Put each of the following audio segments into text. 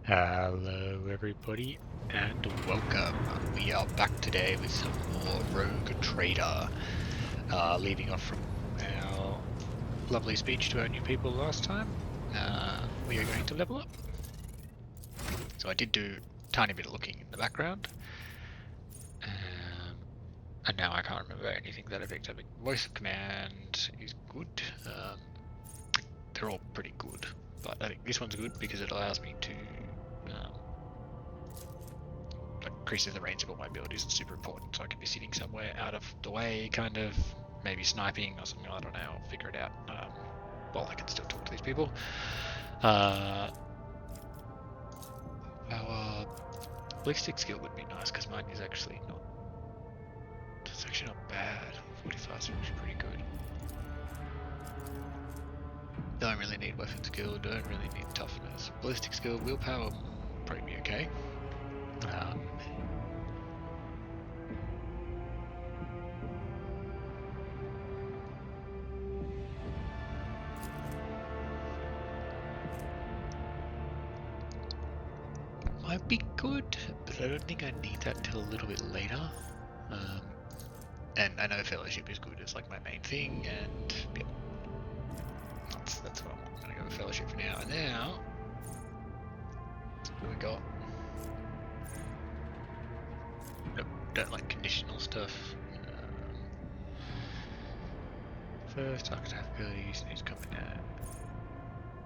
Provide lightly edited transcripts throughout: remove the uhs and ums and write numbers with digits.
Hello everybody and welcome. We are back today with some more Rogue Trader. Leading off from our lovely speech to our new people last time, we are going to level up. So I did do a tiny bit of looking in the background. And now I can't remember anything that I picked up. Voice of command is good. They're all pretty good, but I think this one's good because it allows me to increases the range of all my abilities. It's super important, so I can be sitting somewhere out of the way, kind of, maybe sniping or something. I don't know. I'll figure it out. Well, I can still talk to these people. Our ballistic skill would be nice because mine is actually not. It's actually not bad. 45 is actually pretty good. Don't really need weapon skill. Don't really need toughness. Ballistic skill, willpower will probably be okay. Might be good, but I don't think I need that till a little bit later. And I know fellowship is good. It's like my main thing, and yeah, that's what I'm gonna go with fellowship for now. And now, what we got? Nope, don't like conditional stuff. First, archetype abilities need coming out.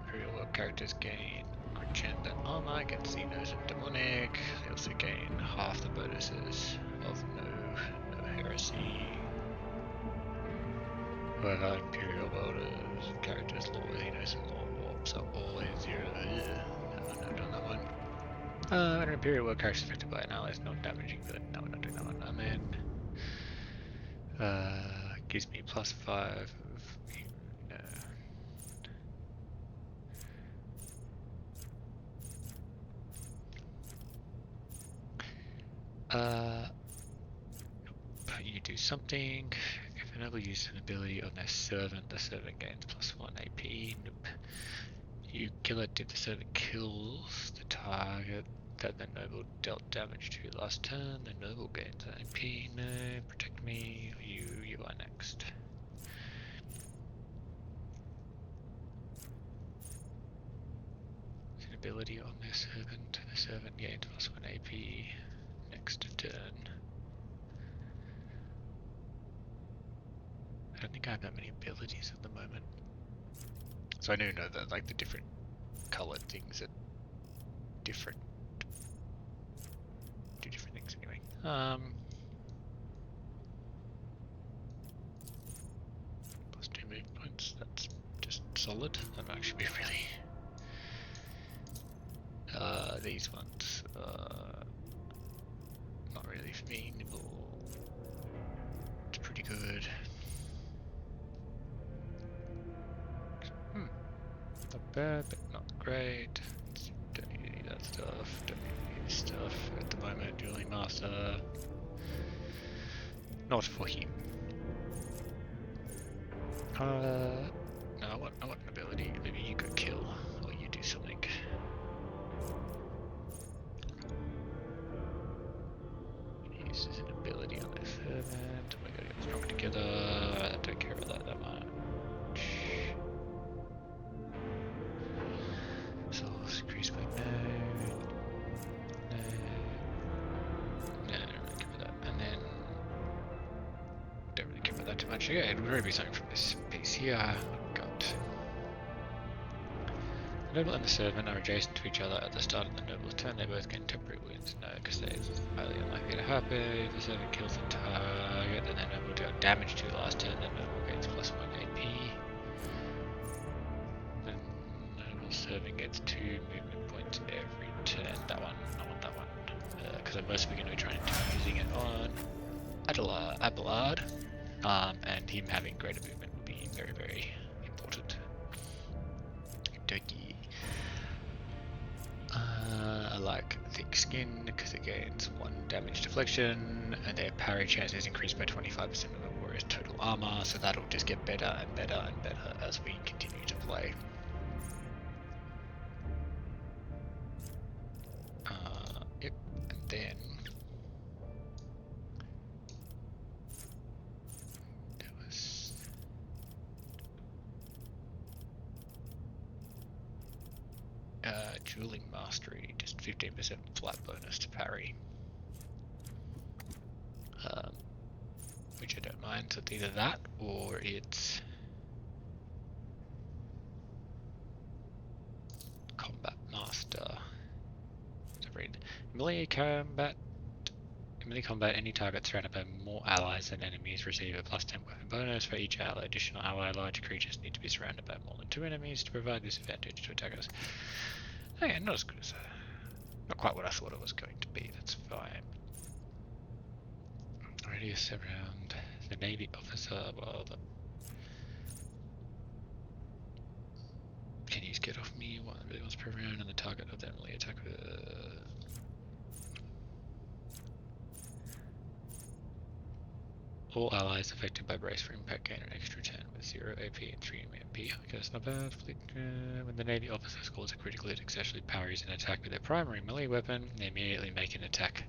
Imperial World characters gain quick chance that armor against Xenos and Demonic. They also gain half the bonuses of no heresy. However, Imperial Welders, characters, Law Xenos and Law Warps are always 0. No, not done that one. An Imperial World character affected by an ally is not damaging, but no, we're not doing that one. And then gives me +5 of you do something. If a noble uses an ability on their servant, the servant gains +1 AP. Nope. You kill it if the servant kills the target that the noble dealt damage to last turn. The noble gains an AP. No, protect me. You are next. It's an ability on their servant. The servant gains +1 AP next turn. I don't think I have that many abilities at the moment. So I do know that like the different colored things are different. Do different things anyway. +2 move points, that's just solid. That might actually be really these ones not really for me. Nibble, it's pretty good. Not bad, but not great. Don't need any of that stuff. Don't need any stuff at the moment. Dueling Master. Not for him. No, I want an ability. Maybe you could kill, or you do something. Use an ability on their servant. We gotta get strong together. I don't care about that much. So increase by no, don't really care about that. And then don't really care about that too much. Yeah, it would really be something from this piece here. Got the noble and the servant are adjacent to each other at the start of the noble's turn. They both gain temporary wounds. No, because it's highly unlikely to happen. If the servant kills the target, then the noble dealt damage to last turn. The noble gains +1 AP. Servant gets 2 movement points every turn. That one, I want that one. Because I'm mostly going to be trying to using it on Abelard. And him having greater movement would be very, very important. Doki. I like thick skin because it gains 1 damage deflection, and their parry chance is increased by 25% of the warrior's total armor, so that'll just get better and better and better as we continue to play. Dueling Mastery, just 15% flat bonus to parry. Which I don't mind, so it's either that or it's Combat Master. So read melee combat. In melee combat, any target surrounded by more allies than enemies receive a +10 weapon bonus for each ally. Additional ally large creatures need to be surrounded by more than 2 enemies to provide this advantage to attackers. Okay, not as good as not quite what I thought it was going to be. That's fine. Radius around the Navy officer. Well, the can use get off me. What really wants per round, and the target of that melee attack. All allies affected by brace for impact gain an extra 10 with 0 AP and 3 MP. Okay, that's not bad. When the Navy officer scores a critical hit, successfully parries an attack with their primary melee weapon, they immediately make an attack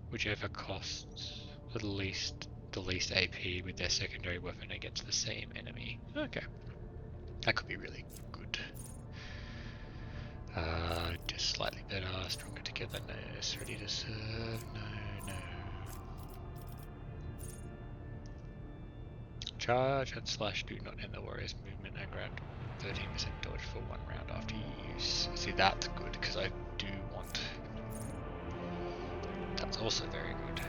whichever costs the least AP with their secondary weapon against the same enemy. Okay. That could be really good. Just slightly better, stronger togetherness, ready to serve, no. Charge and slash do not end the warrior's movement and grant 13% dodge for 1 round after use. See, that's good, because I do want... That's also very good.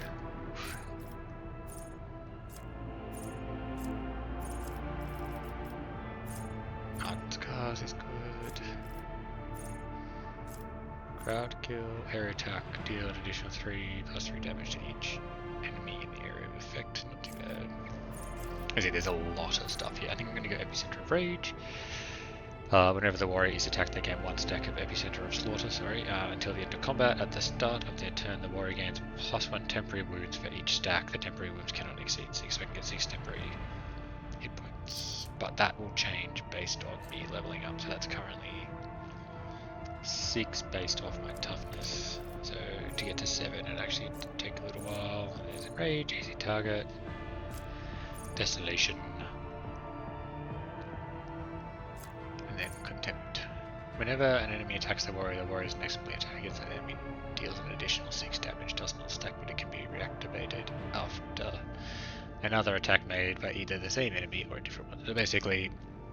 Art Scars is good. Crowd kill, air attack, deal an additional 3+3 damage to each enemy in the area of effect. Not too bad. I see there's a lot of stuff here. I think I'm going to go Epicenter of Rage. Whenever the warrior is attacked, they gain 1 stack of Epicenter of Slaughter, until the end of combat. At the start of their turn, the warrior gains +1 temporary wounds for each stack. The temporary wounds cannot exceed 6, so I can get 6 temporary hit points. But that will change based on me leveling up, so that's currently 6 based off my toughness. So to get to 7, it actually take a little while. There's a Rage, easy target. Desolation, and then Contempt. Whenever an enemy attacks the warrior's next melee attack against that enemy deals an additional 6 damage. Does not stack, but it can be reactivated after another attack made by either the same enemy or a different one. So basically,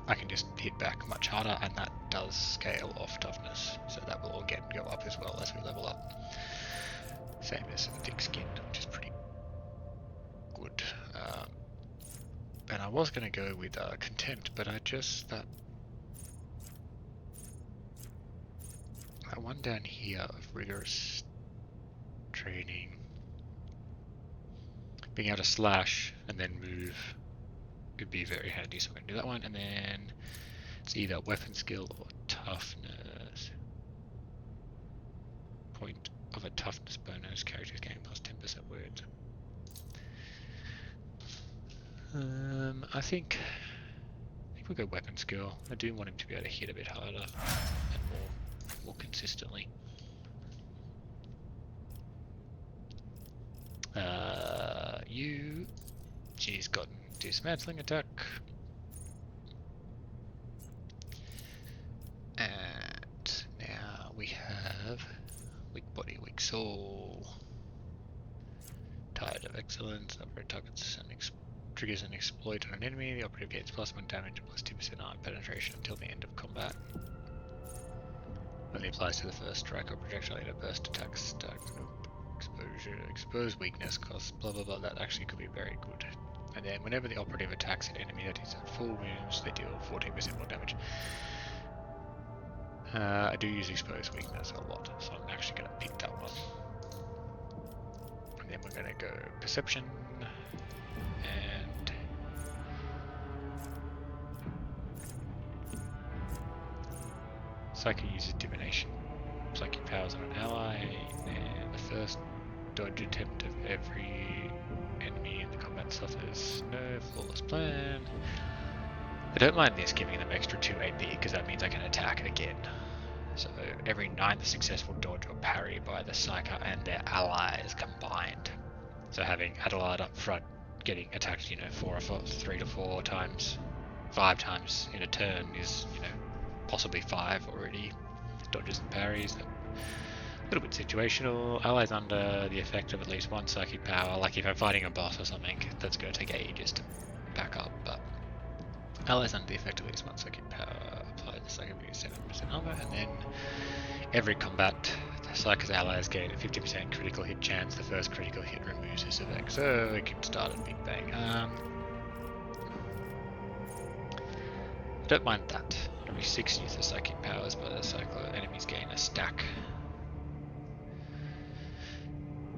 I can just hit back much harder, and that does scale off toughness. So that will again go up as well as we level up. Same as thick skin, which is pretty good. And I was going to go with Contempt, but I just... That one down here of rigorous training, being able to slash and then move could be very handy, so I'm going to do that one, and then it's either weapon skill or toughness. Point of a toughness bonus, characters gain +10% words. I think we'll go weapon skill. I do want him to be able to hit a bit harder and more consistently. She's got dismantling attack. And now we have weak body, weak soul. Tide of excellence. Operative targets and triggers an exploit on an enemy. The operative gains +1 damage and +2% arm penetration until the end of combat. Only applies to the first strike or projectile in a burst attack stack. Exposure, exposed weakness costs blah blah blah. That actually could be very good. And then whenever the operative attacks an enemy that is at full wounds, they deal 14% more damage. I do use exposed weakness a lot, so I'm actually going to pick that one. And then we're going to go perception and Psyche uses divination. Psychic powers on an ally, and the first dodge attempt of every enemy in the combat suffers no flawless plan. I don't mind this giving them extra 2 AP because that means I can attack again. So every 9th successful dodge or parry by the Psyker and their allies combined. So having Adelaide up front getting attacked, 3 to 4 times, 5 times in a turn is, possibly 5 already. Dodges and parries. A little bit situational. Allies under the effect of at least one psychic power. Like if I'm fighting a boss or something, that's going to take ages to back up. But allies under the effect of at least one psychic power apply the psychic 7% armor, and then every combat, the Psyker's allies gain a 50% critical hit chance. The first critical hit removes this effect, so it can start at Big Bang. Don't mind that. Every 6 use of psychic powers by the cycle, enemies gain a stack.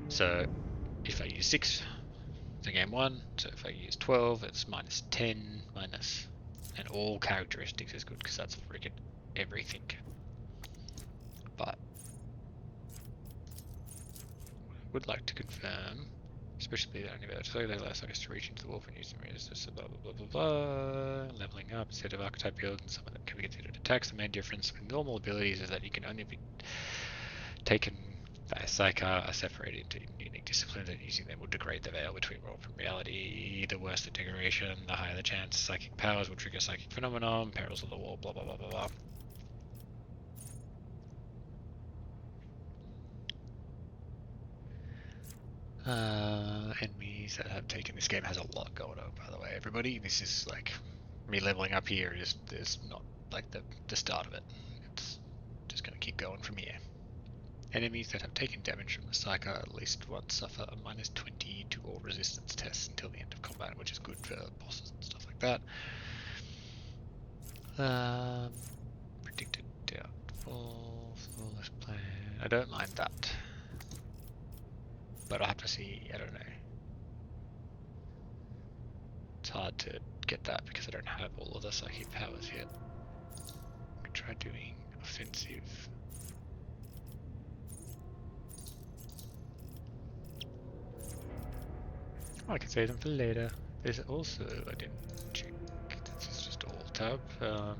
So if I use 6, I gain 1. So if I use 12, it's minus 10, minus, and all characteristics is good because that's freaking everything. But I would like to confirm, especially that Navigator, so they allow us to reach into the wolf and use them as blah blah blah blah blah. Leveling up instead of archetype build, and some of them can be considered attacks. The main difference with normal abilities is that you can only be taken by a Psyker, are separated into unique disciplines, and using them will degrade the veil between world and reality. The worse the degradation, the higher the chance psychic powers will trigger psychic phenomenon, perils of the wall, blah blah blah blah blah. Enemies that have taken this game has a lot going on, by the way, everybody. This is like me leveling up here is not like the start of it. It's just gonna keep going from here. Enemies that have taken damage from the Psyker at least once suffer a minus 20 to all resistance tests until the end of combat, which is good for bosses and stuff like that. Predicted downfall, flawless plan. I don't mind that. But I'll have to see, I don't know. It's hard to get that because I don't have all of the psychic powers yet. I could try doing offensive. I can save them for later. There's also, I didn't check, this is just all tab. No.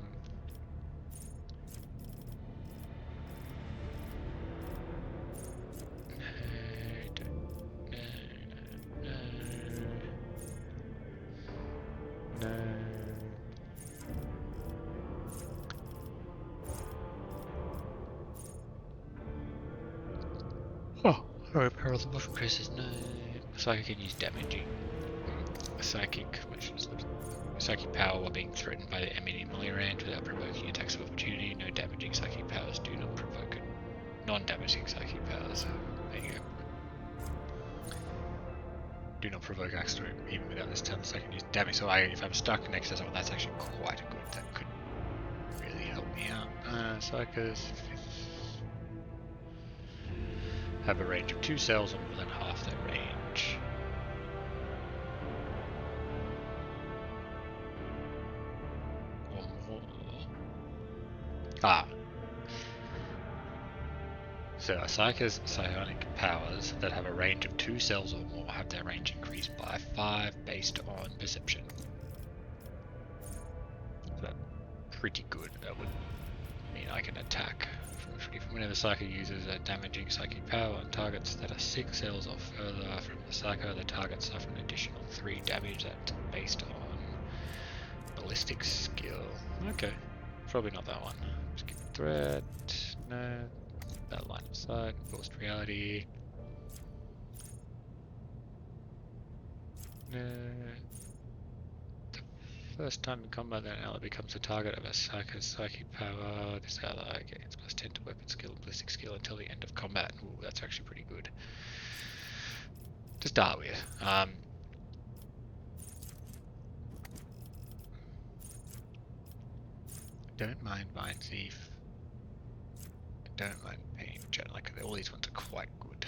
Oh, alright, perils of mushroom traces, no. Psychic can use damaging. Psychic, which is psychic power while being threatened by the enemy melee range without provoking attacks of opportunity. No damaging psychic powers do not provoke it. Non-damaging psychic powers. There you go. Do not provoke accident even without this talent. So I can use damage. So if I'm stuck next to someone, that's actually quite good. That could really help me out. Psychers have a range of 2 cells or more than half their range. Or more. So a Psyker's psionic powers that have a range of 2 cells or more have their range increased by 5 based on perception. So that's pretty good. That would mean I can attack whenever Psyker uses a damaging psychic power on targets that are 6 cells or further from the Psyker, the target suffer an additional 3 damage. That's based on ballistic skill. Okay, probably not that one. Skip threat, no. That line of sight, forced reality. No. The first time in combat, that ally becomes the target of a Psyker's psychic power. This ally gains plus 10 to weapon skill and ballistic skill until the end of combat. Ooh, that's actually pretty good to start with. Don't mind Vine Thief. Don't mind Pain Jet. Like all these ones are quite good.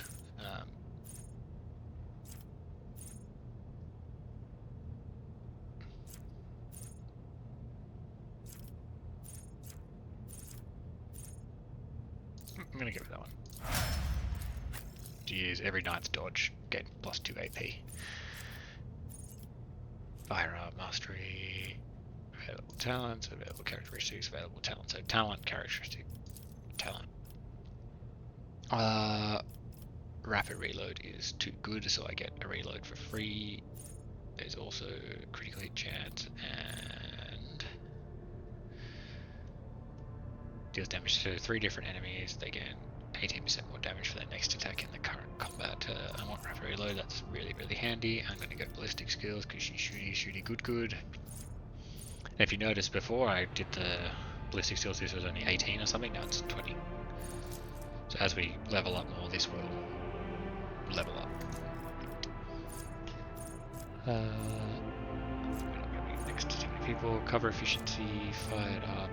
I'm gonna go with that one. To use every Knight's dodge, get plus 2 AP. Firearm mastery, available talents, available characteristics, available talent. So talent, characteristic, talent. Rapid reload is too good, so I get a reload for free. There's also critical hit chance and Deals damage to 3 different enemies. They gain 18% more damage for their next attack in the current combat. I want rapid reload. That's really, really handy. I'm going to go ballistic skills because she's shooty, good. And if you noticed before I did the ballistic skills, this was only 18 or something. Now it's 20. So as we level up more, this will level up. Next to too many people. Cover efficiency, fired up,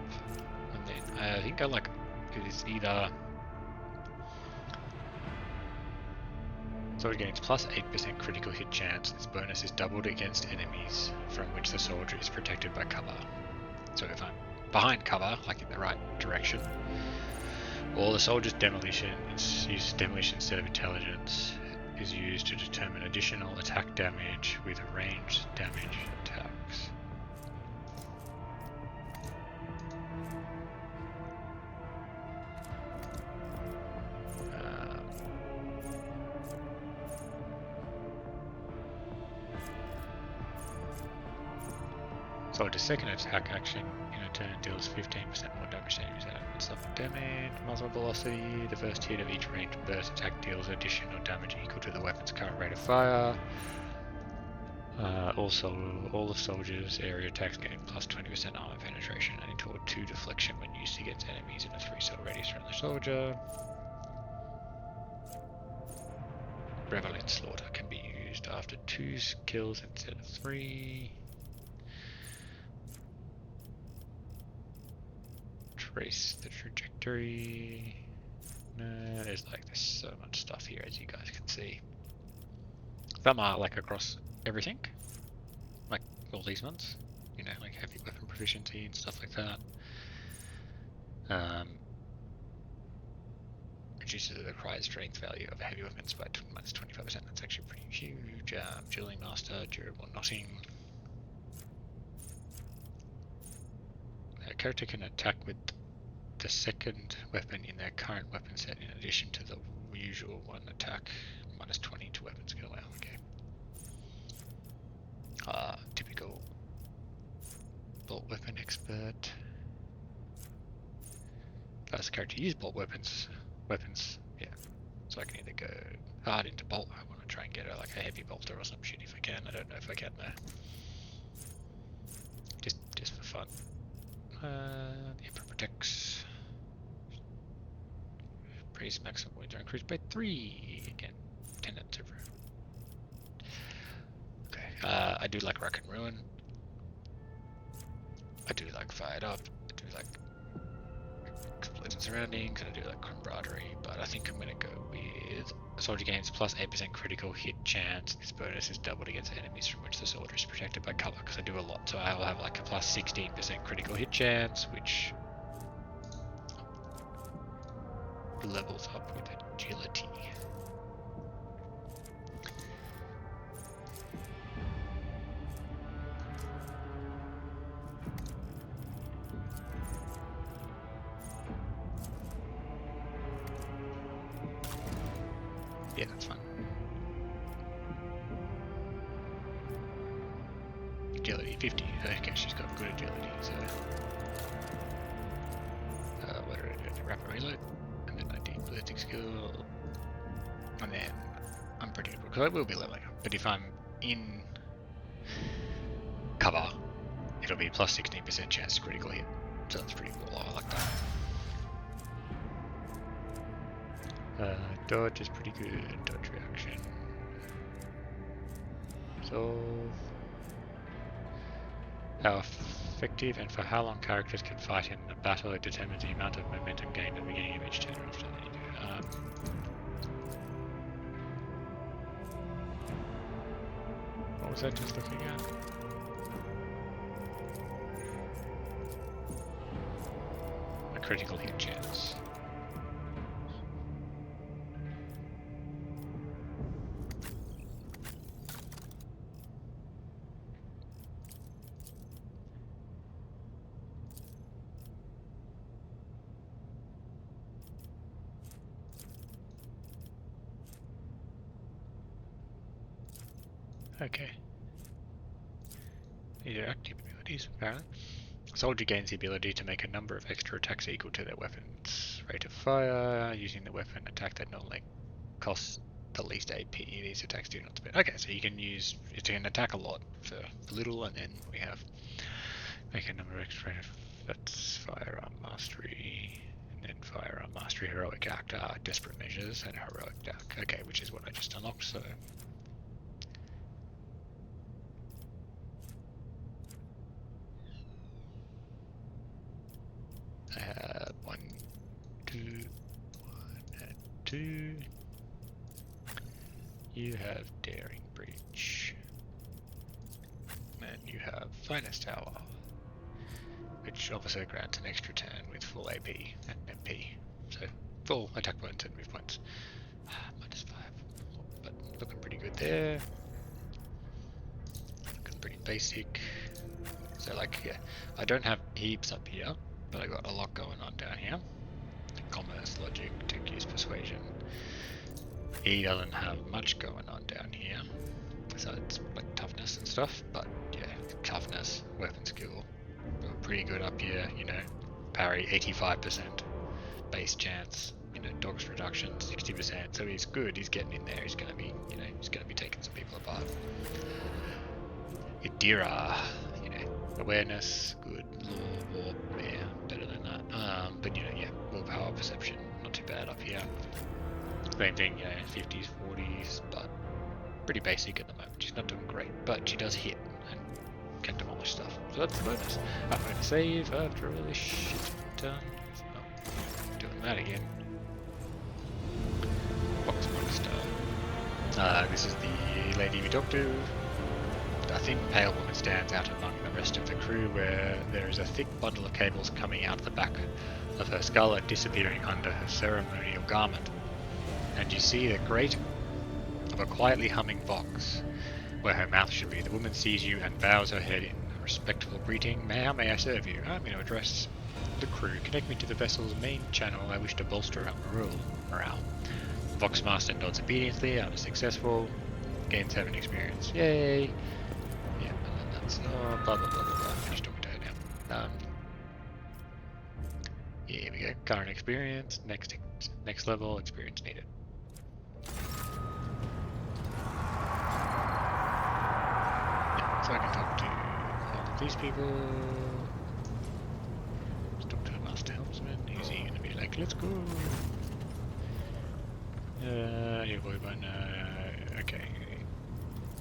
and then I think I like it is either soldier gains plus 8% critical hit chance. This bonus is doubled against enemies from which the soldier is protected by cover. So if I'm behind cover, like in the right direction, or the soldier's demolition, it's used demolition instead of intelligence, is used to determine additional attack damage with ranged damage attacks. Soldier's second attack action in a turn deals 15% more damage to enemies and stuff damage. Muzzle velocity. The first hit of each ranged burst attack deals additional damage equal to the weapon's current rate of fire. Also, all the soldiers' area attacks gain plus 20% armor penetration and into 2 deflection when used against enemies in a 3-cell radius around the soldier. Prevalent slaughter can be used after 2 kills instead of 3. Trace the trajectory. No, there's so much stuff here, as you guys can see. Some are like across everything, like all these ones, you know, like heavy weapon proficiency and stuff like that. Reduces the required strength value of heavy weapons by minus 25%. That's actually pretty huge. Dueling master, durable knotting. A character can attack with the second weapon in their current weapon set in addition to the usual one attack. Minus 20 to weapon skill. Wow, okay. Typical bolt weapon expert. That's the character use bolt weapons, yeah. So I can either go hard into bolt. I want to try and get like a heavy bolter or some shit if I can. I don't know if I can though. Just for fun. The Emperor protects. Priest maximum wounds are increased by 3 again. 10 and 0. Okay. I do like Rack and Ruin. I do like Fired Up. I do like Exploded Surroundings. And I do like Camaraderie. But I think I'm going to go with Soldier gains plus 8% critical hit chance. This bonus is doubled against enemies from which the soldier is protected by cover. Because I do a lot. So I will have like a plus 16% critical hit chance, which levels up with agility. Yeah, that's fine. Agility 50. Okay, she's got good agility, so what did I do? Rapid reload, and then I do ballistic skill, and then I'm pretty good because I will be leveling up. But if I'm in cover, it'll be plus 16% chance to critical hit. So that's pretty cool. I like that. Dodge is pretty good. Dodge reaction. Solve. How effective and for how long characters can fight in a battle, it determines the amount of momentum gained at the beginning of each turn or after that you do. What was I just looking at? A critical hit chance. Okay. These are active abilities, apparently. Soldier gains the ability to make a number of extra attacks equal to their weapon's rate of fire, using the weapon attack that normally costs the least AP. These attacks do not spend. Okay, so you can use it to attack a lot for little, and then we have make a number of extra. That's firearm mastery, and then firearm mastery, heroic act, desperate measures, and heroic act. Okay, which is what I just unlocked. So. I have 1, 2, 1 and 2. You have Daring Breach. And you have Finest Tower, which also grants an extra turn with full AP and MP. So full attack points and move points. -5. But looking pretty good there. Looking pretty basic. So like, yeah, I don't have heaps up here, but I got a lot going on down here. Commerce, logic, tech use, persuasion. He doesn't have much going on down here, so it's like toughness and stuff, but yeah, toughness, weapon skill, pretty good up here, you know, parry 85%, base chance, you know, dodge reduction 60%, so he's good, he's getting in there, he's gonna be, you know, he's gonna be taking some people apart. Idira, you know, awareness, good, law, warp, yeah, better than that, but you know, yeah, willpower, perception, not too bad up here. Same thing, you know, 50s, 40s, but pretty basic at the moment. She's not doing great, but she does hit and can demolish stuff. So that's the bonus. I'm going to save after all this shit done. Not doing that again. Box monster. This is the lady we talked to. A thin, pale woman stands out among the rest of the crew, where there is a thick bundle of cables coming out the back of her skull and disappearing under her ceremonial garment. And you see the grate of a quietly humming box where her mouth should be. The woman sees you and bows her head in a respectful greeting. How may I serve you? I'm going to address the crew. Connect me to the vessel's main channel. I wish to bolster up morale. The Voxmaster nods obediently. I'm successful. Gains 7 experience. Yay! Yeah, and then that's blah blah blah blah blah. Finished talking to her now. Yeah, here we go. Current experience. Next level. Experience needed. So I can talk to all of these people. Let's talk to the Master Helmsman. Who's he going to be like? Let's go. Yeah, boy, but okay.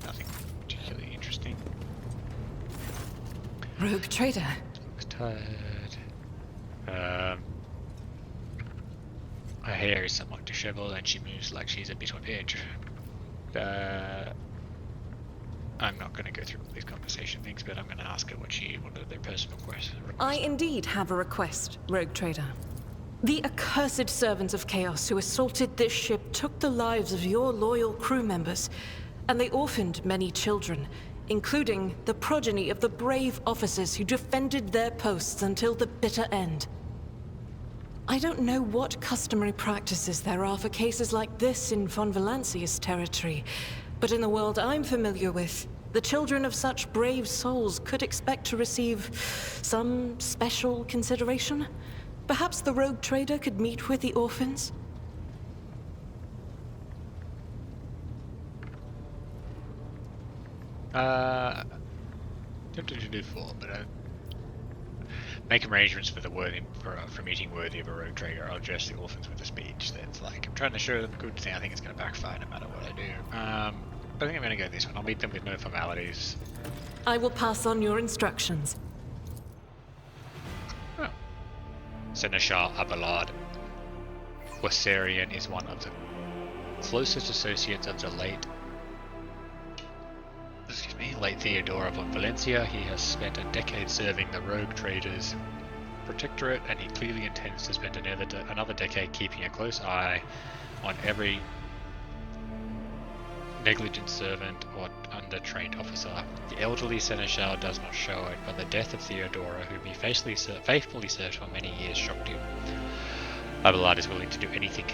Nothing particularly interesting. Rogue trader. Looks tired. Her hair is somewhat disheveled and she moves like she's a bit on edge. I'm not going to go through all these conversation things, but I'm going to ask her what are their personal requests. I indeed have a request, Rogue Trader. The accursed servants of Chaos who assaulted this ship took the lives of your loyal crew members, and they orphaned many children, including the progeny of the brave officers who defended their posts until the bitter end. I don't know what customary practices there are for cases like this in Von Valancia's territory, but in the world I'm familiar with, the children of such brave souls could expect to receive some special consideration. Perhaps the Rogue Trader could meet with the orphans? Tempted to do 4, but make arrangements for for a meeting worthy of a Rogue Trader. I'll address the orphans with a speech that's like, I'm trying to show them good thing. I think it's going to backfire no matter what I do. But I think I'm going to go this one. I'll meet them with no formalities. I will pass on your instructions. Oh. Seneschal Abelard Wassarian is one of the closest associates of the late Theodora von Valencia. He has spent a decade serving the Rogue Traders Protectorate, and he clearly intends to spend another decade keeping a close eye on every negligent servant or undertrained officer. The elderly Seneschal does not show it, but the death of Theodora, whom he faithfully served for many years, shocked him. Abelard is willing to do anything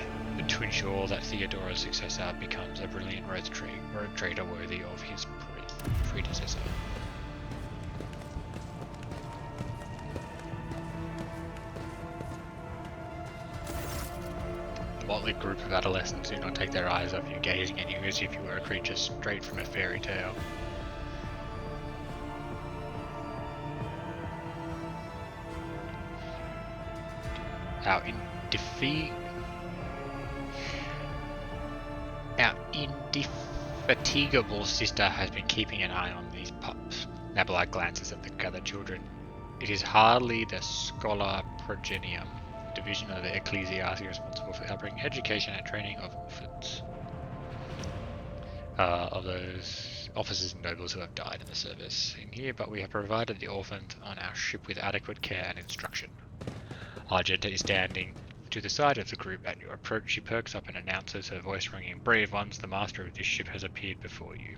to ensure that Theodora's successor becomes a brilliant rogue trader worthy of his predecessor. motley group of adolescents do not take their eyes off you, gazing at you as if you were a creature straight from a fairy tale. Our indefatigable sister has been keeping an eye on these pups. Nobilite glances at the gathered children. It is hardly the schola progenium, division of the ecclesiarchy responsible for upbringing, education, and training of orphans. Of those officers and nobles who have died in the service in here, but we have provided the orphans on our ship with adequate care and instruction. Argenta is standing to the side of the group. At your approach, she perks up and announces, her voice ringing, "Brave ones, the master of this ship has appeared before you.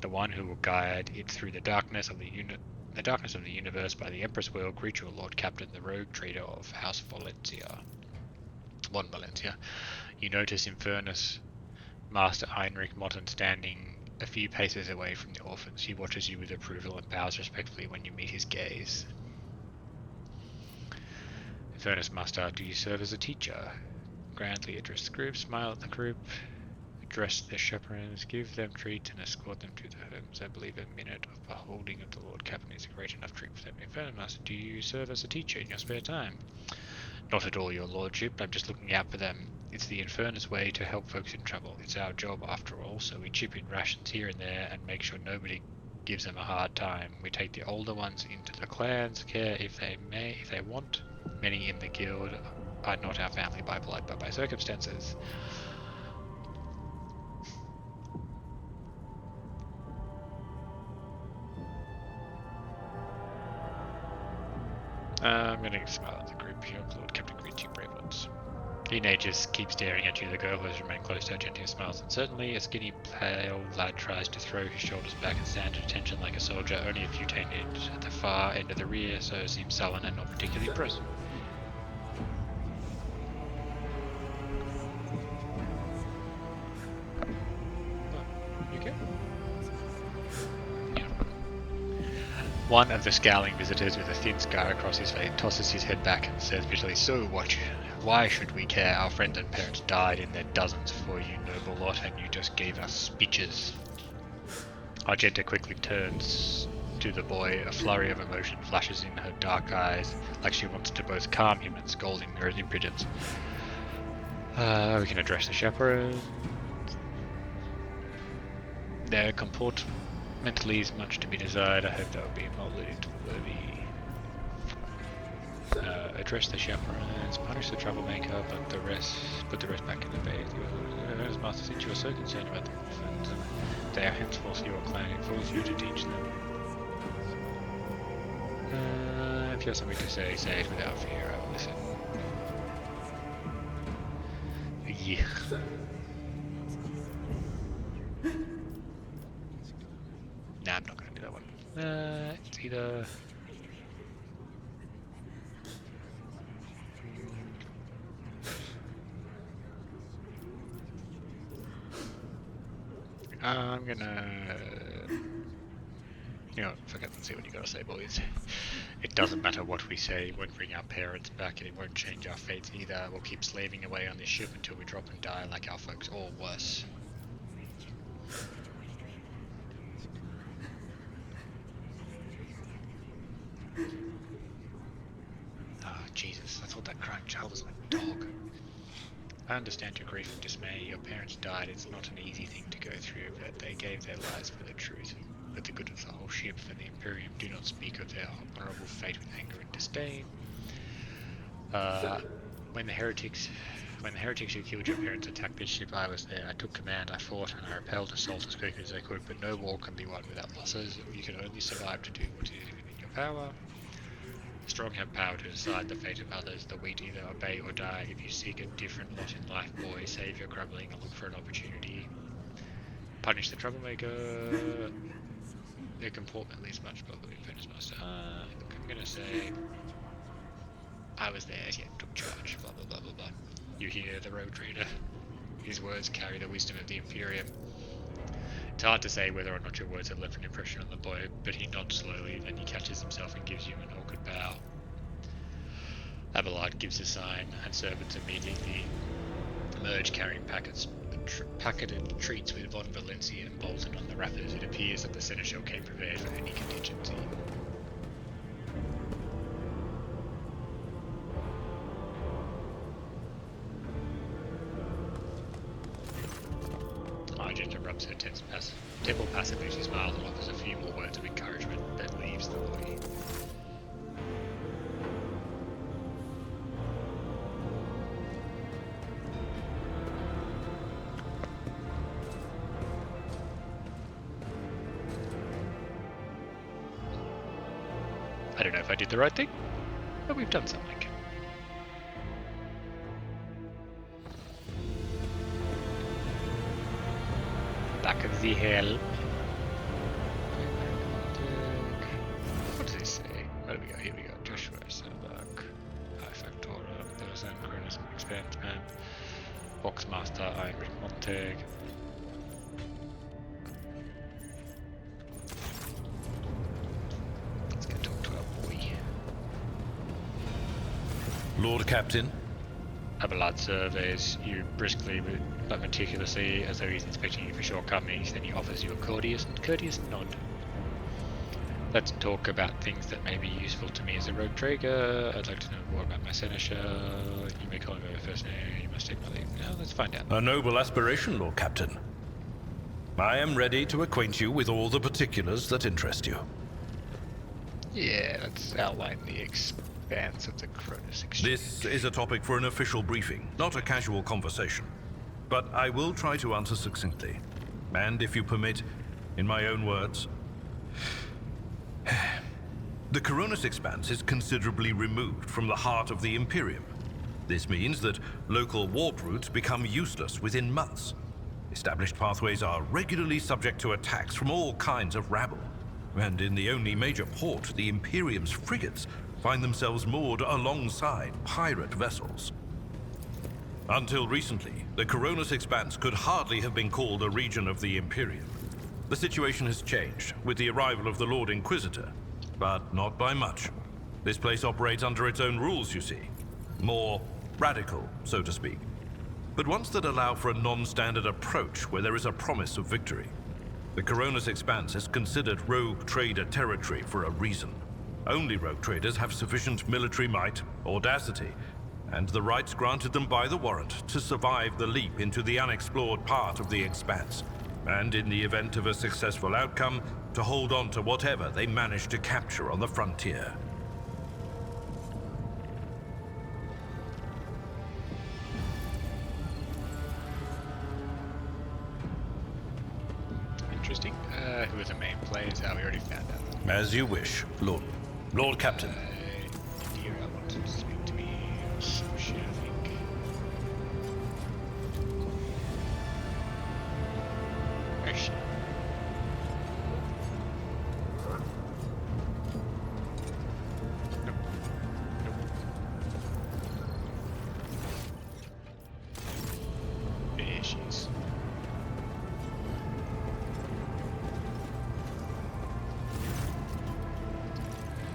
The one who will guide it through the darkness of the universe by the Empress will greet your Lord Captain, the rogue trader of House Valencia. Von Valencia." You notice Infernus Master Heinrich Motten standing a few paces away from the orphans. He watches you with approval and bows respectfully when you meet his gaze. Infernus Master, do you serve as a teacher? Grandly address the group, smile at the group, address their chaperons, give them treats, and escort them to their homes. I believe a minute of beholding of the Lord Captain is a great enough treat for them. Infernus Master, do you serve as a teacher in your spare time? Not at all, your lordship. I'm just looking out for them. It's the Infernus way to help folks in trouble. It's our job after all, so we chip in rations here and there and make sure nobody gives them a hard time. We take the older ones into the clan's care if they want. Many in the guild are not our family by blood, but by circumstances. I'm gonna smile at the group. Your Lord Captain greets you, brave ones. Teenagers keep staring at you. The girl has remained close to her, gently smiles uncertainly. A skinny, pale lad tries to throw his shoulders back and stand at attention like a soldier. Only a few teenagers at the far end of the rear, so seems sullen and not particularly present. You okay? Yeah. One of the scowling visitors with a thin scar across his face tosses his head back and says visually, "So what? Why should we care? Our friends and parents died in their dozens for you, noble lot, and you just gave us speeches." Argenta quickly turns to the boy. A flurry of emotion flashes in her dark eyes, like she wants to both calm him and scold him for his impudence. We can address the chaperone. Their comport mentally is much to be desired. I hope that will be molded into worthy. Address the chaperones, punish the troublemaker, but put the rest back in the bay. As master, since you are so concerned about the orphans, and they are henceforth your clan, it falls you to teach them. If you have something to say, say it without fear. I will listen. Yeah. Nah, I'm not going to do that one. It's either... I'm gonna... You know, forget and see what you gotta say, boys. It doesn't matter what we say, it won't bring our parents back, and it won't change our fates either. We'll keep slaving away on this ship until we drop and die like our folks, or worse. Jesus, I thought that crying child was my dog. I understand your grief and dismay. Your parents died. It's not an easy thing to go through, but they gave their lives for the truth, for the good of the whole ship, for the Imperium. Do not speak of their honorable fate with anger and disdain. When the heretics who killed your parents attacked this ship, I was there. I took command, I fought, and I repelled assault as quickly as I could, but no war can be won without losses. You can only survive to do what is within your power. The strong have power to decide the fate of others. The weak either obey or die. If you seek a different lot in life, boy, save your grumbling and look for an opportunity. Punish the troublemaker. Their comportment leaves much probably Infernus Master. Look, I'm gonna say I was there, yeah, took charge, blah blah blah blah blah. You hear the rogue trader. His words carry the wisdom of the Imperium. It's hard to say whether or not your words have left an impression on the boy, but he nods slowly, then he catches himself and gives you an awkward bow. Abelard gives a sign, and servants immediately emerge carrying packeted treats with Von Valencia emboldened on the wrappers. It appears that the Seneschal came prepared for any contingency. Argenta rubs her temple passively. She smiles and offers a few more words of encouragement, then leaves the body. I don't know if I did the right thing, but we've done something. Back of the hill. What does he say? What do we got? Here we go. Joshua Senberg, High Factora, Thunderfang, Koronus Expanse, Boxmaster, Heinrich Montag. Let's go talk to our boy. Lord Captain. Abelard surveys you briskly but meticulously, as though he's inspecting you for shortcomings, then he offers you a courteous nod. Let's talk about things that may be useful to me as a rogue trader. I'd like to know more about my Seneschal. You may call me by my first name. You must take my leave. Now let's find out. A noble aspiration, Lord Captain. I am ready to acquaint you with all the particulars that interest you. Yeah, let's outline the expanse of the Koronus Expanse. This is a topic for an official briefing, not a casual conversation. But I will try to answer succinctly. And, if you permit, in my own words. The Koronus Expanse is considerably removed from the heart of the Imperium. This means that local warp routes become useless within months. Established pathways are regularly subject to attacks from all kinds of rabble. And in the only major port, the Imperium's frigates find themselves moored alongside pirate vessels. Until recently, the Koronus Expanse could hardly have been called a region of the Imperium. The situation has changed with the arrival of the Lord Inquisitor, but not by much. This place operates under its own rules, you see. More radical, so to speak. But ones that allow for a non-standard approach where there is a promise of victory. The Koronus Expanse is considered rogue trader territory for a reason. Only rogue traders have sufficient military might, audacity, and the rights granted them by the warrant to survive the leap into the unexplored part of the Expanse, and in the event of a successful outcome, to hold on to whatever they manage to capture on the frontier. Interesting. Who are the main players? We already found out. As you wish, Lord Captain. Indira wanted to speak to me or some shit, I think. Where's she? Nope. There she is.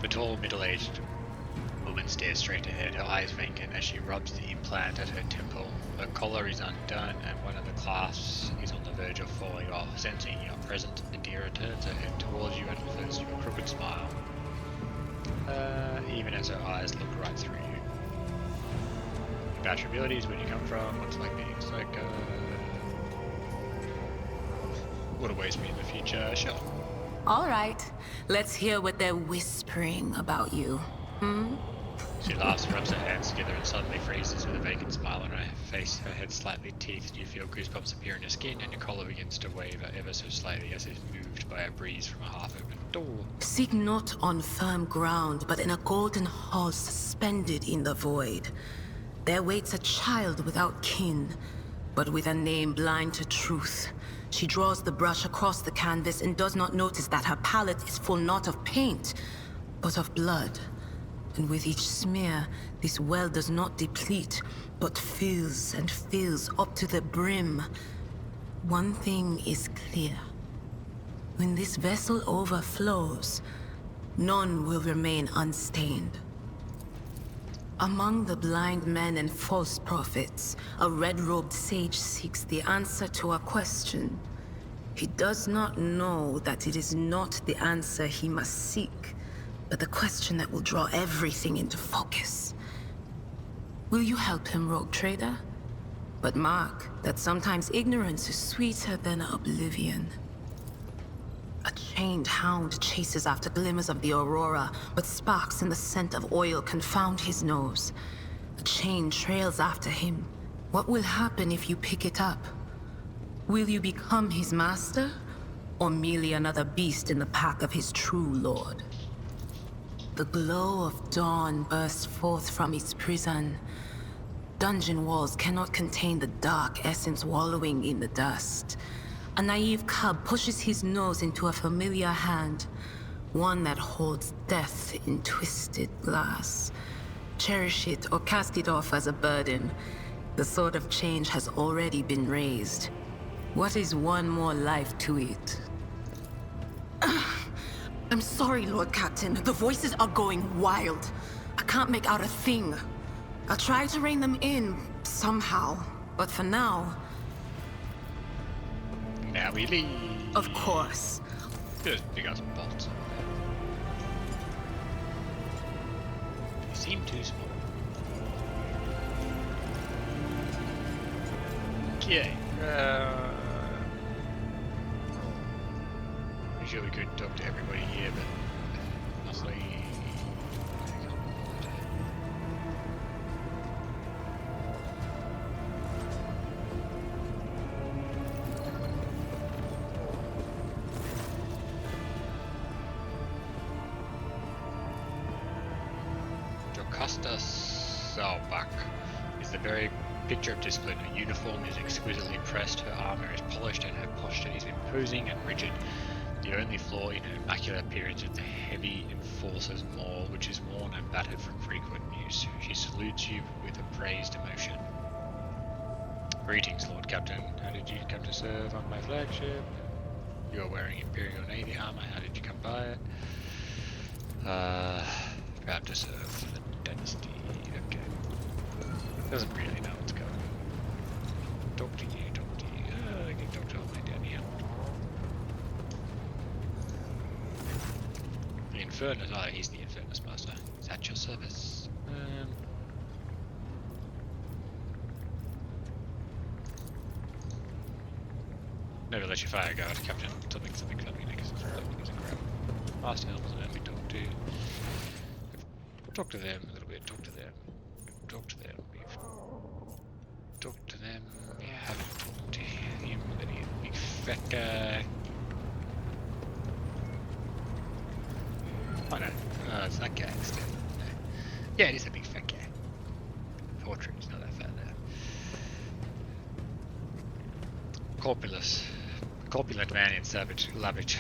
The tall, middle-aged woman stares straight ahead, her eyes vacant as she rubs the implant at her temple. Her collar is undone, and one of the clasps is on the verge of falling off. Sensing your presence, Indira turns her head towards you and offers you a crooked smile, even as her eyes look right through you. About your abilities, where do you come from, what's like being like, what awaits me in the future? Sure. All right, let's hear what they're whispering about you. She laughs and rubs her hands together and suddenly freezes with a vacant smile on her face, her head slightly teethed. You feel goosebumps appear in your skin and your collar begins to waver ever so slightly as if moved by a breeze from a half-open door. Seek not on firm ground, but in a golden hall suspended in the void. There waits a child without kin, but with a name blind to truth. She draws the brush across the canvas and does not notice that her palette is full not of paint, but of blood. And with each smear, this well does not deplete, but fills and fills up to the brim. One thing is clear. When this vessel overflows, none will remain unstained. Among the blind men and false prophets, a red-robed sage seeks the answer to a question. He does not know that it is not the answer he must seek, but the question that will draw everything into focus. Will you help him, Rogue Trader? But mark that sometimes ignorance is sweeter than oblivion. A chained hound chases after glimmers of the aurora, but sparks in the scent of oil confound his nose. A chain trails after him. What will happen if you pick it up? Will you become his master, or merely another beast in the pack of his true lord? The glow of dawn bursts forth from its prison. Dungeon walls cannot contain the dark essence wallowing in the dust. A naive cub pushes his nose into a familiar hand, one that holds death in twisted glass. Cherish it or cast it off as a burden. The sword of change has already been raised. What is one more life to it? I'm sorry, Lord Captain. The voices are going wild. I can't make out a thing. I'll try to rein them in, somehow. But for now... Now we leave. Of course. There's big ass bolts. They seem too small. Okay. I'm sure we could talk to everybody here, but honestly, Jocasta Salbach is the very picture of discipline. Her uniform is exquisitely pressed, her armor is polished, and her posture is imposing and rigid. The only flaw in her immaculate appearance is the heavy enforcer's maul, which is worn and battered from frequent use. She salutes you with appraised emotion. Greetings, Lord Captain. How did you come to serve on my flagship? You are wearing Imperial Navy armor. How did you come by it? Proud to serve for the dynasty. Okay. Doesn't really know what's going on. Talk to you. I can talk to all my down here. The Infernus. Oh, he's the Infernus Master. Is at your service? Never let your fire go out, Captain. Something next. Last helms and we talk to. Talk to them a little bit. Talk to them. We've talked to them. Yeah, haven't talked to him. Then he's a big fat guy. Oh no, it's that guy instead. No. Yeah, it is a big fat guy. Portrait is not that fat there. Corpulent man in lavish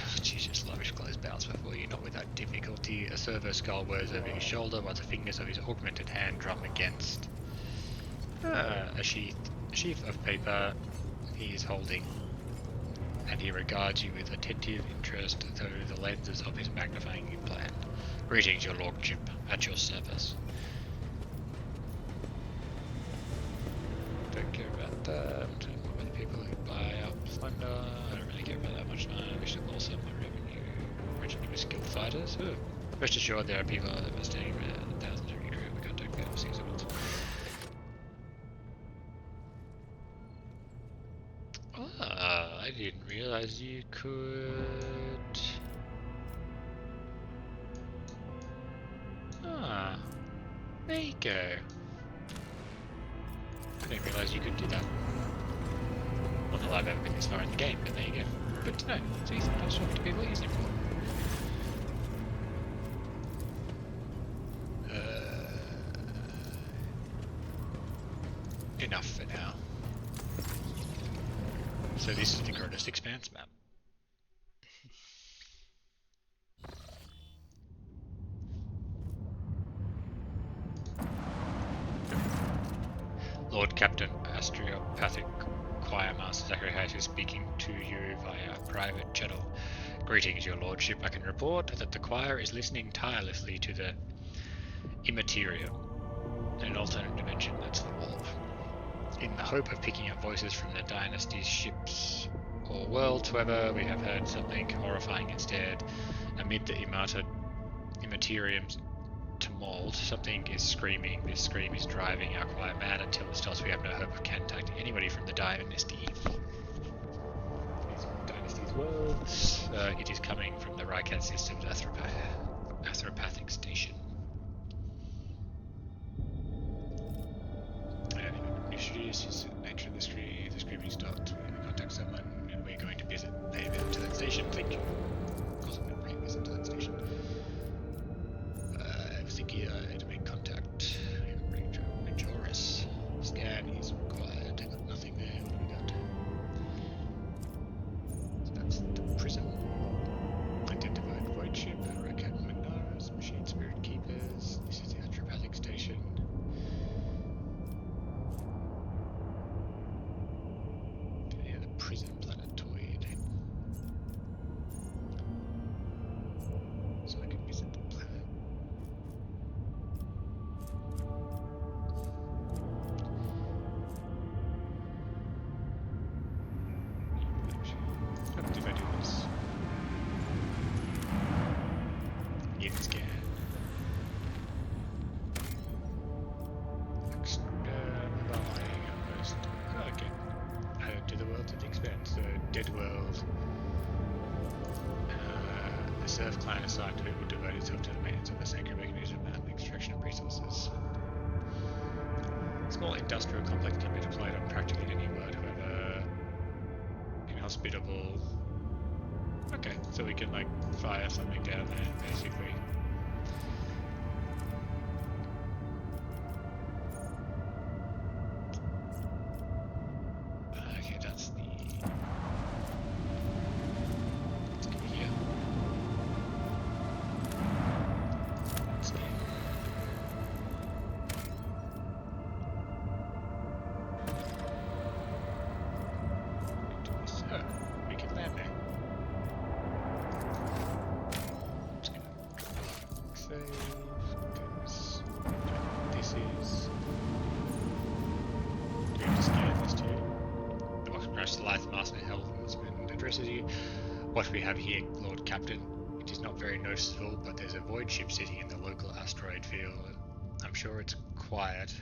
clothes bows before you, not without difficulty. A servo skull wears over his shoulder, while the fingers of his augmented hand drum against a sheaf of paper he is holding, and he regards you with attentive interest through the lenses of his magnifying implant. Greetings, your lordship, at your service. Don't care about that. What about the people who buy up plunder? I don't really care about that much. We should also have my revenue. Originally with skilled fighters. Ooh. Rest assured, there are people that are staying around thousands of recruit. We can't take the overseas ones. Ah, I didn't realize you could. Ah, there you go. I didn't realize you could do that. Not that I've ever been this far in the game, but there you go. Good to know. It's easy to talk to people using it. Enough for now. So this is the Koronus Expanse map. Lord Captain, Astropacific Choir Master Zacharias is speaking to you via private channel. Greetings, your lordship. I can report that the choir is listening tirelessly to the immaterial. in an alternate dimension, that's the warp. In the hope of picking up voices from the Dynasty's ships or worlds, however, we have heard something horrifying instead. Amid the Immaterium's tumult, something is screaming. This scream is driving our choir mad. Until it stops, we have no hope of contacting anybody from the Dynasty. Dynasty's worlds. It is coming from the Rykat Systems Athropathic Station. Introduce is the nature of the scream. The screaming starts when we contact someone, and we're going to pay a visit to that station. Thank you. Of course, I'm going to pay a visit to that station. Everything here to make contact. Majoris. Scan is required. Got nothing there. What do we got? So that's the prism. Identified void ship. Rakat Magnaras. Machine spirit keepers. This is the Atropathic station. Prison planetoid. So I can visit the planet. What if I do this? Need to scan. Okay. To the world of the Expanse, the dead world. The Surf clan assigned to it will devote itself to the maintenance of the sacred mechanism and the extraction of resources. Small industrial complex can be deployed on practically any world, however. Inhospitable. Okay, so we can like fire something down there, basically. What we have here, Lord Captain, it is not very noticeable, but there's a void ship sitting in the local asteroid field. I'm sure it's quiet.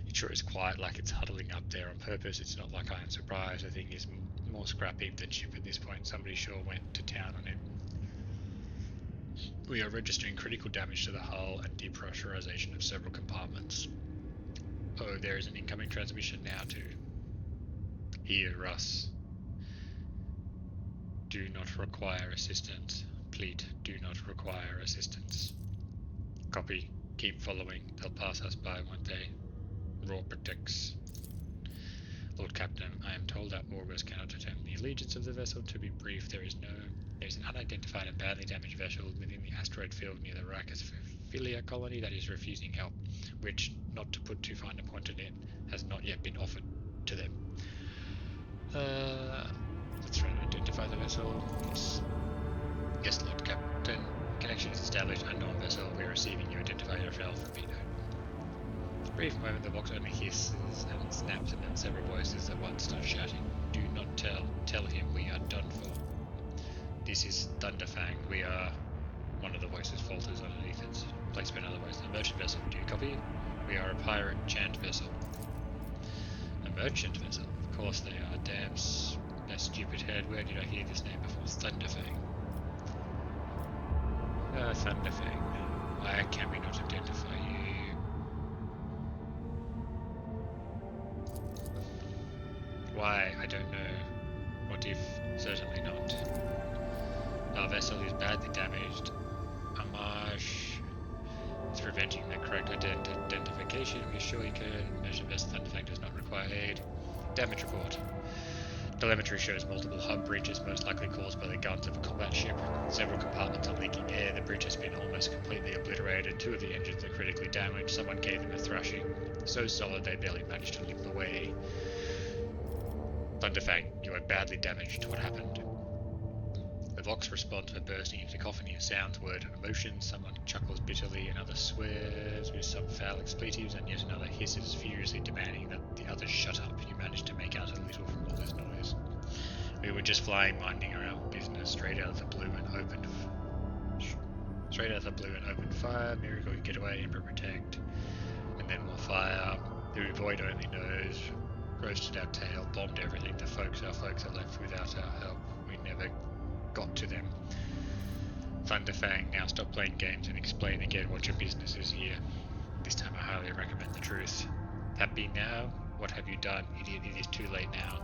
It sure is quiet, like it's huddling up there on purpose. It's not like I am surprised. The thing is more scrap-heap than ship at this point. Somebody sure went to town on it. We are registering critical damage to the hull and depressurization of several compartments. Oh, there is an incoming transmission now too. Here, Russ. Do not require assistance. Pleat, do not require assistance. Copy. Keep following. They'll pass us by, won't they? Raw protects. Lord Captain, I am told that augurs cannot determine the allegiance of the vessel. To be brief, there is an unidentified and badly damaged vessel within the asteroid field near the Racus colony that is refusing help, which, not to put too fine a point on it, has not yet been offered to them. Let's try to identify the vessel. Yes, Lord Captain. Connection is established. Unknown vessel. We are receiving. You identify yourself. Repeat. Brief moment, the box only hisses and snaps, and then several voices at once start shouting. Do not tell him we are done for. This is Thunderfang. We are... One of the voices falters underneath its placement. Another voice. A merchant vessel. Do you copy? We are a pirate chant vessel. A merchant vessel? Of course they are. Damn stupid head. Where did I hear this name before? Thunderfang. Thunderfang. Why can we not identify you? Why? I don't know. What if? Certainly not. Our vessel is badly damaged. Amage is preventing the correct identification. We assure you can. Measure vessel Thunderfang does not require aid. Damage report. Telemetry shows multiple hub breaches, most likely caused by the guns of a combat ship. Several compartments are leaking air. The bridge has been almost completely obliterated. 2 of the engines are critically damaged. Someone gave them a thrashing. So solid they barely managed to limp away. Thunderfang, you are badly damaged. What happened? The Vox responds by bursting into cacophony of sounds, words, and emotions. Someone chuckles bitterly, another swears with some foul expletives, and yet another hisses furiously, demanding that the others shut up. You manage to make out a little from all this noise. We were just flying, minding our own business, straight out of the blue and open fire. Miracle, you get away, Emperor protect, and then more fire. The void only knows. Roasted our tail, bombed everything. Our folks are left without our help. We never got to them. Thunderfang, now stop playing games and explain again what your business is here. This time I highly recommend the truth. Happy now? What have you done, idiot? It is too late now.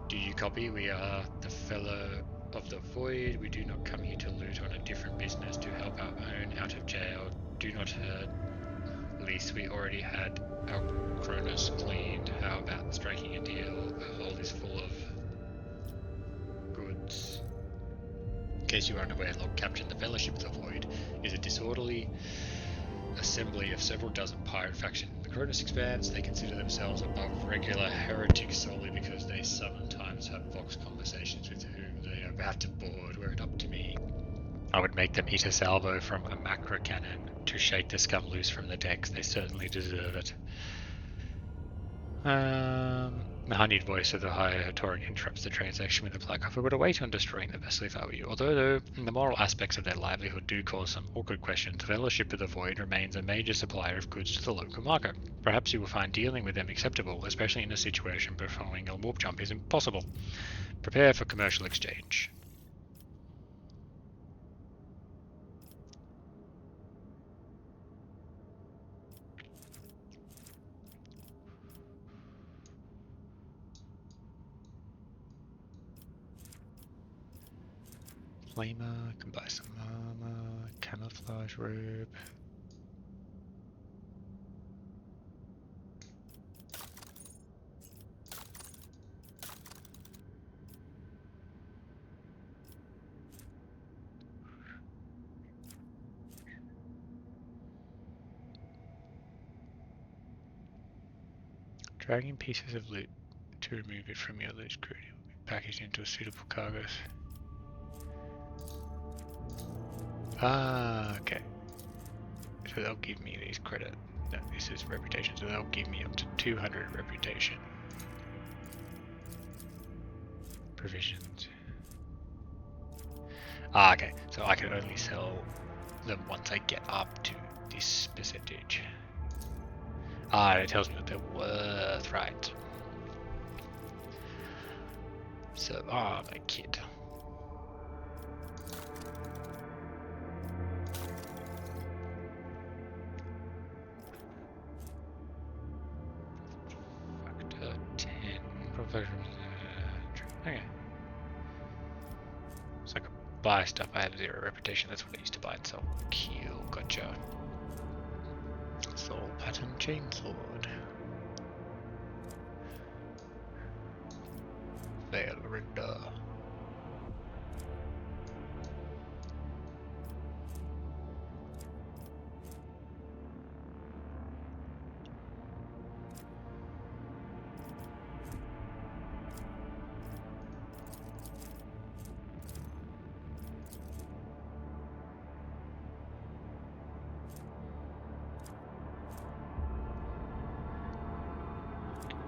Do you copy? We are the fellow of the void. We do not come here to loot, on a different business, to help our own out of jail. Do not hurt. At least we already had our Koronus cleaned. How about striking a deal? The hold is full of goods. In case you are unaware, Log captured the Fellowship of the Void is a disorderly assembly of several dozen pirate factions in the Koronus Expanse. They consider themselves above regular heretics solely because they sometimes have Vox conversations with whom they are about to board. Were it up to me, I would make them eat a salvo from a macro cannon to shake the scum loose from the decks. They certainly deserve it. The honeyed voice of the higher Tauren interrupts the transaction with a plaque. I would await on destroying the vessel if I were you. Although the moral aspects of their livelihood do cause some awkward questions, the Fellowship of the Void remains a major supplier of goods to the local market. Perhaps you will find dealing with them acceptable, especially in a situation where performing a warp jump is impossible. Prepare for commercial exchange. Flamer, can buy some armor, camouflage robe. Dragging pieces of loot to remove it from your loot crew. It will be packaged into a suitable cargo. Ah, okay. So they'll give me these credit. No, this is reputation, so they'll give me up to 200 reputation. Provisions. Ah, okay. So I can only sell them once I get up to this percentage. Ah, it tells me what they're worth, right? So, armor kit. Factor 10. Okay. So I can buy stuff. I have 0 reputation. That's what I used to buy and sell. Kill. Gotcha. Soul pattern chainsword. Veil Rinder.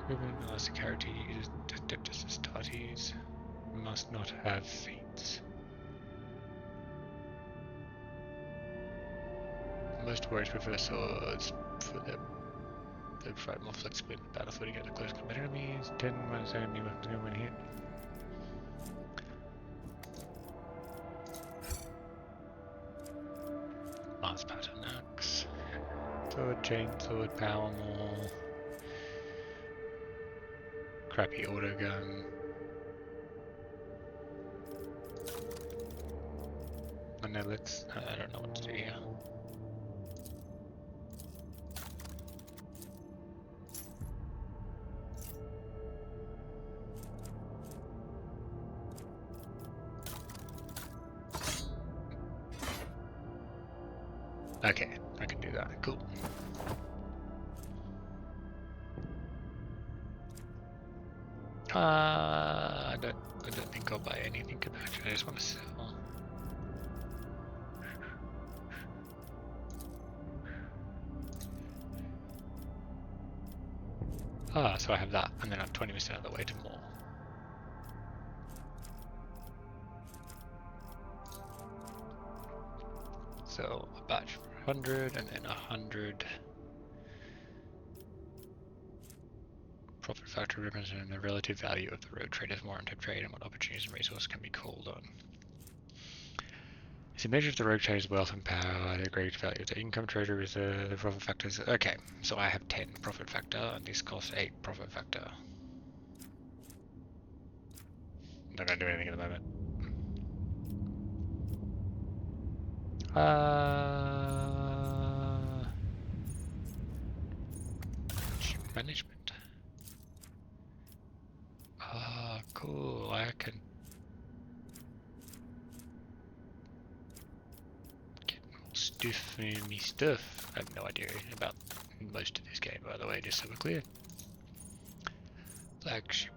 Unless the character uses Adeptus Astartes, must not have feats. Most warriors prefer swords for they provide more flexibility in the battlefield against close combat enemies. 10 minus enemy weapons when hit. Mars pattern axe. Sword, chain sword, power maul. Crappy auto gun. And now I don't know what to do here. Okay, I can do that. Cool. I don't think I'll buy anything. Actually, I just want to sell. So I have that, and then I'm 20% of the way to more. So a batch for 100, and then 100. Profit factor representing the relative value of the rogue trader's warranted trade and what opportunities and resources can be called on. It's a measure of the rogue trader's wealth and power, the great value of the income trader reserve, the profit factors. Okay, so I have 10 profit factor, and this costs 8 profit factor. Not gonna do anything at the moment. Management. Cool. I can get more stuff for me stuff. I have no idea about most of this game, by the way, just so we're clear. Flagship.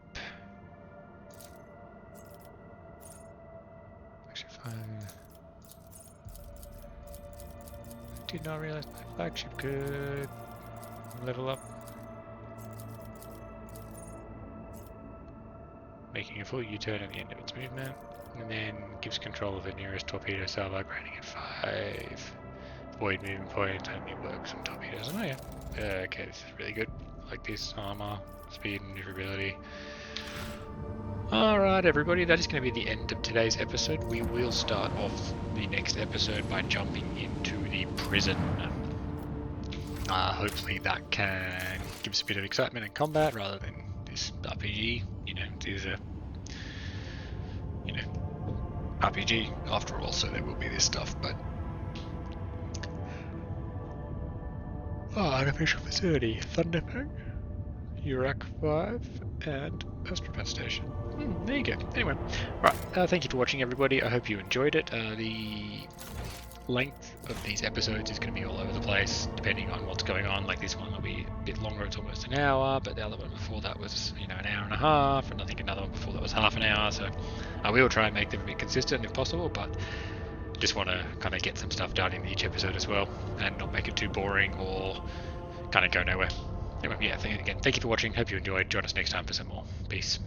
Flagship 5. I did not realize my flagship could level up. Making a full U-turn at the end of its movement, and then gives control of the nearest torpedo salvo, granting it 5 void movement points, and it works on torpedoes. Oh yeah. Okay, this is really good. I like this armor, speed, and maneuverability. Alright everybody, that is going to be the end of today's episode. We will start off the next episode by jumping into the prison. Hopefully that can give us a bit of excitement and combat rather than this RPG. You know, it is a RPG after all, so there will be this stuff, but artificial facility, Thunderfang, Iraq 5, and Astropan Station. There you go. Anyway, right, thank you for watching everybody. I hope you enjoyed it. The length of these episodes is going to be all over the place depending on what's going on. Like this one will be a bit longer, it's almost an hour, but the other one before that was an hour and a half, and I think another one before that was half an hour, so I will try and make them a bit consistent if possible, but just want to kind of get some stuff done in each episode as well and not make it too boring or kind of go nowhere. Anyway, yeah, again, thank you for watching, hope you enjoyed. Join us next time for some more. Peace.